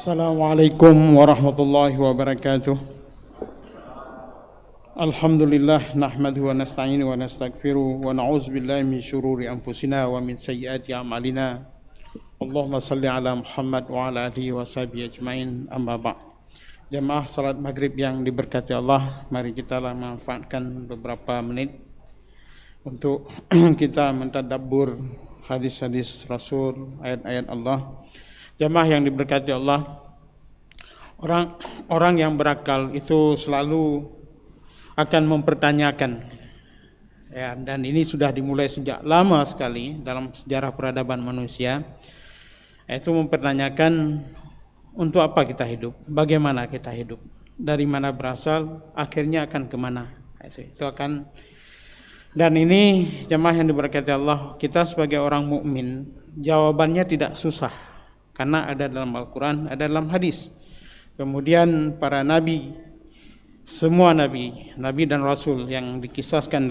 Assalamualaikum warahmatullahi wabarakatuh. Alhamdulillah nahmaduhu wa nasta'inu wa nastaghfiruh wa na'udzubillahi min syururi anfusina wa min sayyiati a'malina. Allahumma salli ala Muhammad wa ala alihi wa sahbihi ajmain. Amma ba'd. Jamaah salat maghrib yang diberkati Allah, mari kita manfaatkan beberapa menit untuk kita mentadabbur hadis-hadis Rasul, ayat-ayat Allah. Jamaah yang diberkati Allah, orang yang berakal itu selalu akan mempertanyakan, ya, dan ini sudah dimulai sejak lama sekali dalam sejarah peradaban manusia, yaitu mempertanyakan untuk apa kita hidup, bagaimana kita hidup, dari mana berasal, akhirnya akan kemana. Itu akan, dan ini jamaah yang diberkati Allah, kita sebagai orang mukmin jawabannya tidak susah. Karena ada dalam Al-Quran, ada dalam hadis. Kemudian para nabi, semua nabi dan rasul yang dikisahkan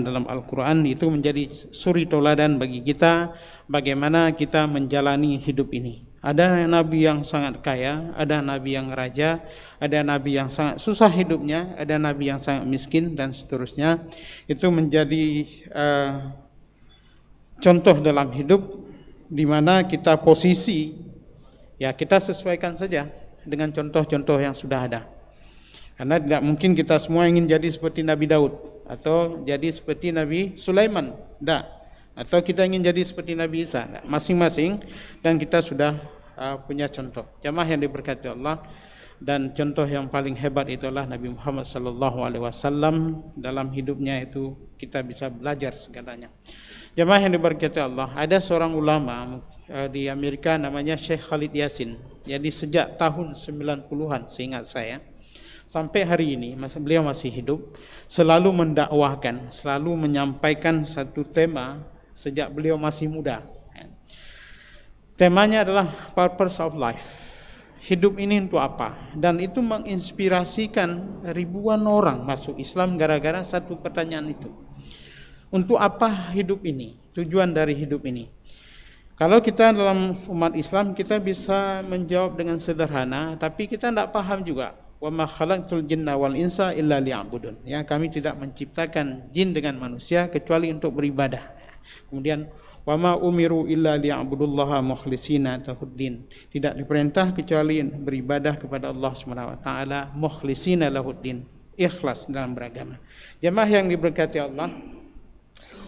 dalam Al-Quran itu menjadi suri toladan bagi kita bagaimana kita menjalani hidup ini. Ada nabi yang sangat kaya, ada nabi yang raja, ada nabi yang sangat susah hidupnya, ada nabi yang sangat miskin dan seterusnya. Itu menjadi contoh dalam hidup di mana kita posisi, ya kita sesuaikan saja dengan contoh-contoh yang sudah ada. Karena tidak mungkin kita semua ingin jadi seperti Nabi Daud atau jadi seperti Nabi Sulaiman, tidak. Atau kita ingin jadi seperti Nabi Isa, tidak. Masing-masing, dan kita sudah punya contoh. Jamaah yang diberkati Allah, dan contoh yang paling hebat itulah Nabi Muhammad SAW. Dalam hidupnya itu kita bisa belajar segalanya. Jamaah yang diberkati Allah, ada seorang ulama di Amerika namanya Syekh Khalid Yasin. Jadi sejak tahun 90-an seingat saya sampai hari ini beliau masih hidup, selalu mendakwahkan, selalu menyampaikan satu tema sejak beliau masih muda. Temanya adalah purpose of life. Hidup ini untuk apa? Dan itu menginspirasikan ribuan orang masuk Islam gara-gara satu pertanyaan itu. Untuk apa hidup ini? Tujuan dari hidup ini. Kalau kita dalam umat Islam, kita bisa menjawab dengan sederhana, tapi kita tidak paham juga. Wa ma khalaqtul jinna wal insa illa liya'budun. Ya, kami tidak menciptakan jin dengan manusia kecuali untuk beribadah. Kemudian wa ma umiru illa liya'budullaha mukhlishina lahuddin. Tidak diperintah kecuali beribadah kepada Allah Subhanahu wa taala mukhlishina lahuddin, ikhlas dalam beragama. Jemaah yang diberkati Allah,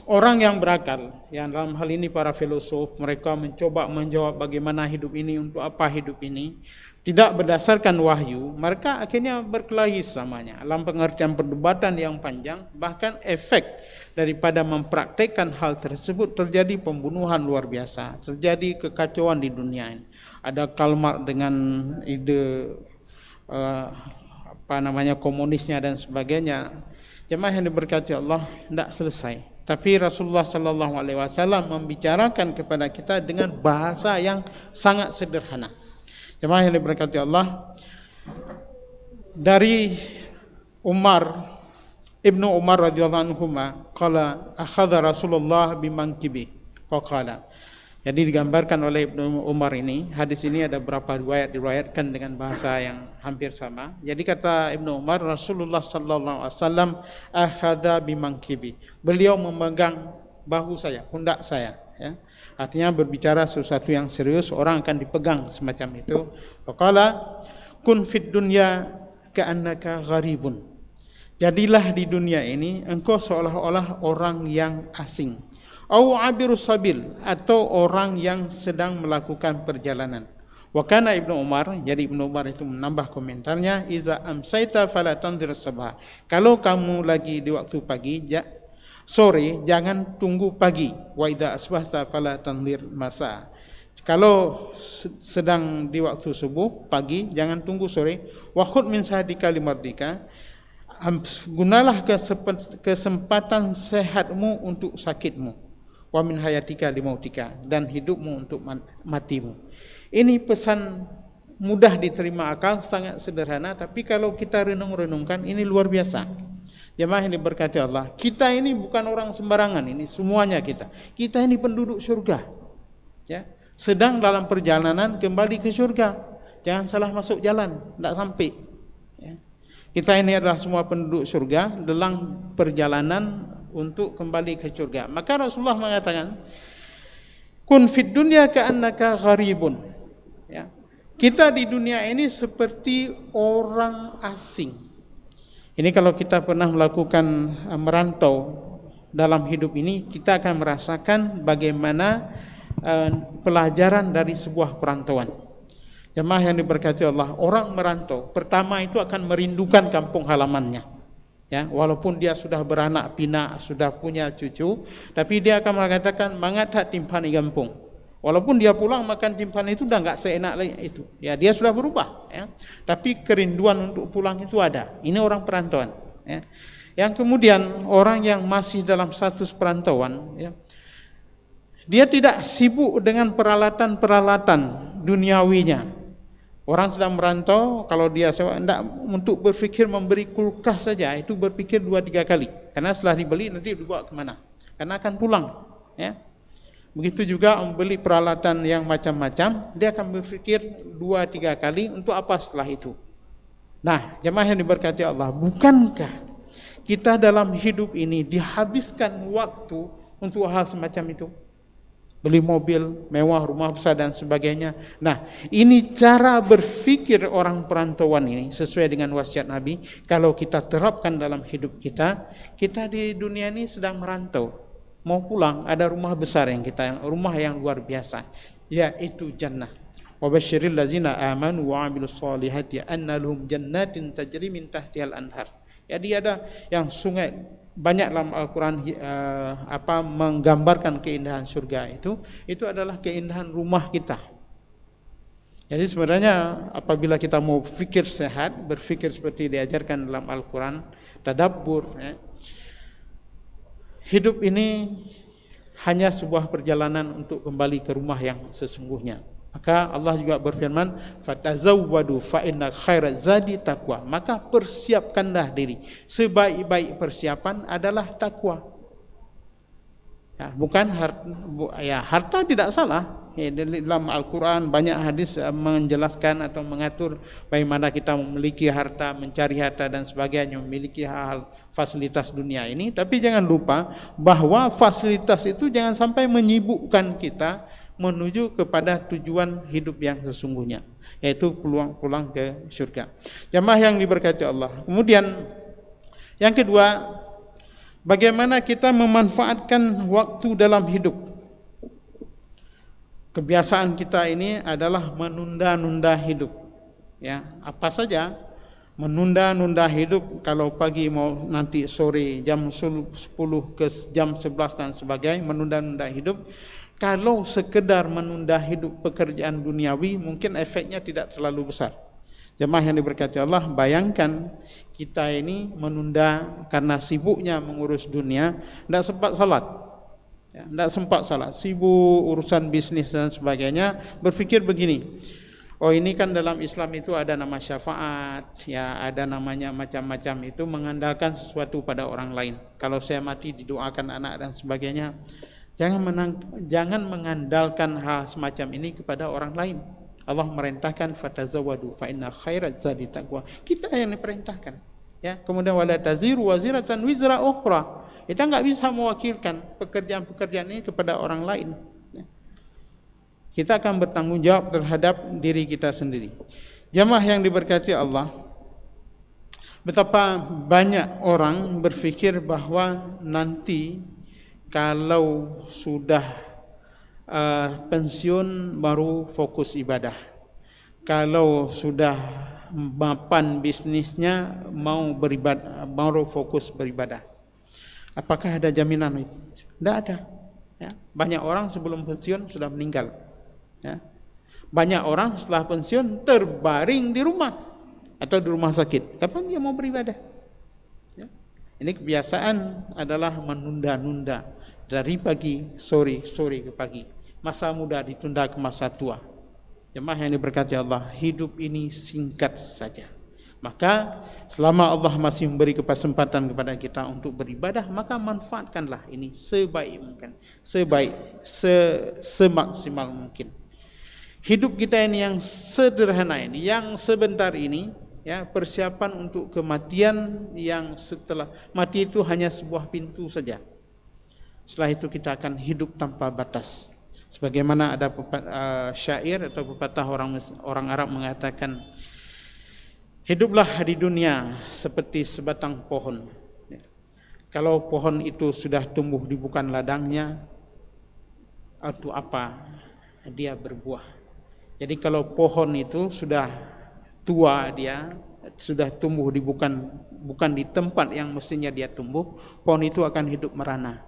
orang yang berakal, yang dalam hal ini para filosof, mereka mencoba menjawab bagaimana hidup ini, untuk apa hidup ini, tidak berdasarkan wahyu, mereka akhirnya berkelahi samanya dalam pengertian perdebatan yang panjang. Bahkan efek daripada mempraktekkan hal tersebut terjadi pembunuhan luar biasa, terjadi kekacauan di dunia ini. Ada Karl Marx dengan ide komunisnya dan sebagainya. Jemaah yang diberkati Allah, tidak selesai. Tapi Rasulullah sallallahu alaihi wasallam membicarakan kepada kita dengan bahasa yang sangat sederhana. Jemaah yang diberkati Allah, dari Ibnu Umar radhiyallahu anhu qala akhadha Rasulullah bimankibi qala. Jadi digambarkan oleh Ibnu Umar ini, hadis ini ada beberapa riwayat diriwayatkan dengan bahasa yang hampir sama. Jadi kata Ibnu Umar, Rasulullah sallallahu alaihi wasallam akhadha bimankibi. Beliau memegang bahu saya, pundak saya, ya. Artinya berbicara sesuatu yang serius, orang akan dipegang semacam itu. Faqala kun fid dunya ka'annaka gharibun. Jadilah di dunia ini engkau seolah-olah orang yang asing. Au abirus sabil, atau orang yang sedang melakukan perjalanan. Wa kana Ibnu Umar, jadi Ibnu Umar itu menambah komentarnya, iza amsaita fala tanzir sabah. Kalau kamu lagi di waktu pagi, sore jangan tunggu pagi. Wa idza asbahta fala tanzir masa. Kalau sedang di waktu subuh, pagi, jangan tunggu sore. Wa khudh min sahadika limardika. Gunalah kesempatan sehatmu untuk sakitmu. Wa min hayatika limautika, dan hidupmu untuk matimu. Ini pesan mudah diterima akal, sangat sederhana, tapi kalau kita renung-renungkan ini luar biasa. Jemaah yang diberkati Allah, kita ini bukan orang sembarangan, ini semuanya kita. Kita ini penduduk surga. Ya, sedang dalam perjalanan kembali ke surga. Jangan salah masuk jalan, tidak sampai. Ya. Kita ini adalah semua penduduk surga dalam perjalanan untuk kembali ke surga. Maka Rasulullah mengatakan, kun fid dunya ka'annaka gharibun. Ya. Kita di dunia ini seperti orang asing. Ini kalau kita pernah melakukan merantau dalam hidup ini, kita akan merasakan bagaimana pelajaran dari sebuah perantauan. Jemaah yang diberkati Allah, orang merantau pertama itu akan merindukan kampung halamannya. Ya, walaupun dia sudah beranak pinak, sudah punya cucu, tapi dia akan mengatakan mangat timpani kampung. Walaupun dia pulang makan timpani itu udah enggak seenak lagi itu. Ya, dia sudah berubah, ya. Tapi kerinduan untuk pulang itu ada. Ini orang perantauan, ya. Yang kemudian orang yang masih dalam status perantauan, ya, dia tidak sibuk dengan peralatan-peralatan duniawinya. Orang sedang merantau, kalau dia sewa, tidak untuk berfikir memberi kulkas saja, itu berfikir 2-3 kali. Karena setelah dibeli nanti dibawa kemana? Karena akan pulang. Ya. Begitu juga membeli peralatan yang macam-macam, dia akan berfikir 2-3 kali untuk apa setelah itu. Nah, jemaah yang diberkati Allah, bukankah kita dalam hidup ini dihabiskan waktu untuk hal semacam itu? Beli mobil mewah, rumah besar dan sebagainya. Nah, ini cara berfikir orang perantauan ini sesuai dengan wasiat Nabi. Kalau kita terapkan dalam hidup kita, kita di dunia ini sedang merantau. Mau pulang, ada rumah besar rumah yang luar biasa, yaitu jannah. Wa basyiril ladzina amanu wa 'amilus solihati anna lahum jannatin tajri min tahtihal anhar. Jadi ada yang sungai, banyak dalam Al-Quran menggambarkan keindahan surga itu adalah keindahan rumah kita. Jadi sebenarnya apabila kita mau fikir sehat, berfikir seperti diajarkan dalam Al-Quran, tadabbur, ya, hidup ini hanya sebuah perjalanan untuk kembali ke rumah yang sesungguhnya. Maka Allah juga berfirman, fatazawwadu fa inna khairaz zadi taqwa. Maka persiapkanlah diri. Sebaik-baik persiapan adalah takwa. Ya, bukan harta tidak salah. Ya, dalam Al-Quran banyak hadis menjelaskan atau mengatur bagaimana kita memiliki harta, mencari harta dan sebagainya, memiliki hal fasilitas dunia ini. Tapi jangan lupa bahwa fasilitas itu jangan sampai menyibukkan kita menuju kepada tujuan hidup yang sesungguhnya, yaitu pulang ke surga. Jamaah yang diberkati Allah. Kemudian yang kedua, bagaimana kita memanfaatkan waktu dalam hidup. Kebiasaan kita ini adalah menunda-nunda hidup. Ya, apa saja menunda-nunda hidup. Kalau pagi mau nanti sore jam 10 ke jam 11 dan sebagainya, menunda-nunda hidup. Kalau sekedar menunda hidup pekerjaan duniawi, mungkin efeknya tidak terlalu besar. Jemaah yang diberkati Allah, bayangkan kita ini menunda karena sibuknya mengurus dunia, tidak sempat salat. Ya, tidak sempat salat, sibuk urusan bisnis dan sebagainya, berpikir begini, oh ini kan dalam Islam itu ada nama syafaat, ya ada namanya macam-macam, itu mengandalkan sesuatu pada orang lain. Kalau saya mati didoakan anak dan sebagainya. Jangan mengandalkan hal semacam ini kepada orang lain. Allah merintahkan fatazawwadu fa inna khairaz zadi taqwa. Kita yang diperintahkan. Ya, kemudian wala taziru waziratan wizra ukhra. Kita enggak bisa mewakilkan pekerjaan-pekerjaan ini kepada orang lain. Ya. Kita akan bertanggung jawab terhadap diri kita sendiri. Jamaah yang diberkati Allah, betapa banyak orang berfikir bahwa nanti kalau sudah pensiun baru fokus ibadah. Kalau sudah mapan bisnisnya mau beribadah, baru fokus beribadah. Apakah ada jaminan itu? Tidak ada. Ya. Banyak orang sebelum pensiun sudah meninggal. Ya. Banyak orang setelah pensiun terbaring di rumah atau di rumah sakit. Kapan dia mau beribadah? Ya. Ini kebiasaan adalah menunda-nunda. Dari pagi, sore ke pagi. Masa muda ditunda ke masa tua. Jemaah yang diberkati Allah, hidup ini singkat saja. Maka selama Allah masih memberi kesempatan kepada kita untuk beribadah, maka manfaatkanlah ini sebaik mungkin, semaksimal mungkin. hidup kita ini yang sederhana ini, yang sebentar ini, ya, persiapan untuk kematian yang setelah mati itu hanya sebuah pintu saja. Setelah itu kita akan hidup tanpa batas. Sebagaimana ada syair atau pepatah orang Arab mengatakan, hiduplah di dunia seperti sebatang pohon. Kalau pohon itu sudah tumbuh di bukan ladangnya, untuk apa dia berbuah? Jadi kalau pohon itu sudah tua, dia sudah tumbuh di bukan di tempat yang mestinya dia tumbuh, pohon itu akan hidup merana.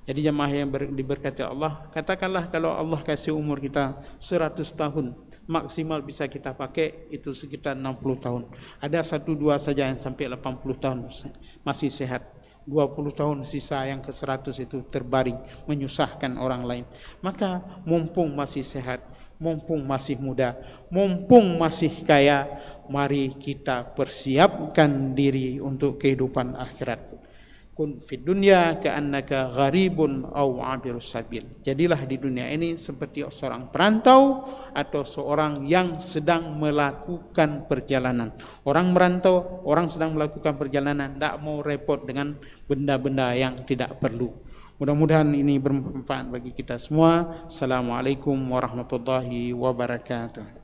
Jadi jemaah yang diberkati Allah, katakanlah kalau Allah kasih umur kita 100 tahun, maksimal bisa kita pakai itu sekitar 60 tahun. Ada 1-2 saja yang sampai 80 tahun masih sehat. 20 tahun sisa yang ke 100 itu terbaring menyusahkan orang lain. Maka mumpung masih sehat, mumpung masih muda, mumpung masih kaya, mari kita persiapkan diri untuk kehidupan akhirat. Kun fid dunya ka'annaka gharibun aw 'abirus sabil. Jadilah di dunia ini seperti seorang perantau atau seorang yang sedang melakukan perjalanan. Orang merantau, orang sedang melakukan perjalanan, tidak mau repot dengan benda-benda yang tidak perlu. Mudah-mudahan ini bermanfaat bagi kita semua. Assalamualaikum warahmatullahi wabarakatuh.